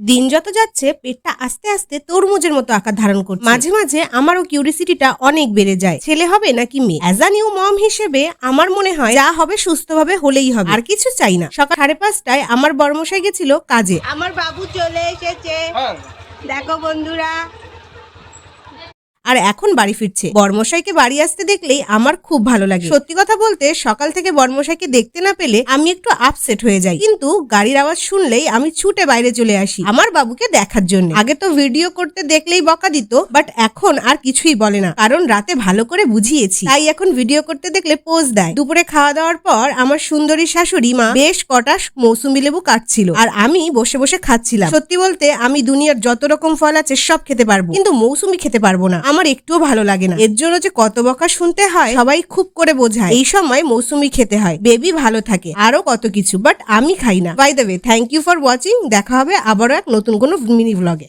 দিন যত যাচ্ছে পেটটা আস্তে আস্তে তরমুজের মতো আকার ধারণ করছে। মাঝে মাঝে আমারও কিউরিসিটিটা অনেক বেড়ে যায়, ছেলে হবে নাকি মেয়ে। অ্যাজ আ নিউ মম হিসেবে আমার মনে হয় যা হবে সুস্থভাবে হলেই হবে, আর কিছু চাই না। সকাল 5:30টায় আমার বড়মশাই গেছিল কাজে। আমার বাবু চলে এসেছে, দেখো বন্ধুরা। আর এখন বাড়ি ফিরছে। বর্মশাইকে বাড়ি আসতে দেখলেই আমার খুব ভালো লাগে। সত্যি কথা বলতে সকাল থেকে বর্মশাইকে দেখতে না পেলে আমি একটু আপসেট হয়ে যাই, কিন্তু গাড়ির আওয়াজ শুনলেই আমি ছুটে বাইরে চলে আসি আমার বাবুকে দেখার জন্য। আগে তো ভিডিও করতে দেখলেই বকা দিত, বাট এখন আর কিছুই বলে না, কারণ রাতে ভালো করে বুঝিয়েছি। তাই এখন ভিডিও করতে দেখলে পোজ দেয়। দুপুরে খাওয়া দাওয়ার পর আমার সুন্দরী শাশুড়ি মা বেশ কটা মৌসুমী লেবু কাটছিল, আর আমি বসে বসে খাচ্ছিলাম। সত্যি বলতে আমি দুনিয়ার যত রকম ফল আছে সব খেতে পারবো, কিন্তু মৌসুমী খেতে পারবো না। আমার একটুও ভালো লাগে না। এর জন্য যে কত বকা শুনতে হয় সবাই খুব করে বোঝায়। এই সময় মৌসুমী খেতে হয়, বেবি ভালো থাকে, আরো কত কিছু, বাট আমি খাই না। By the way, thank you for watching. দেখা হবে আবারও এক নতুন কোনো মিনি ব্লগে।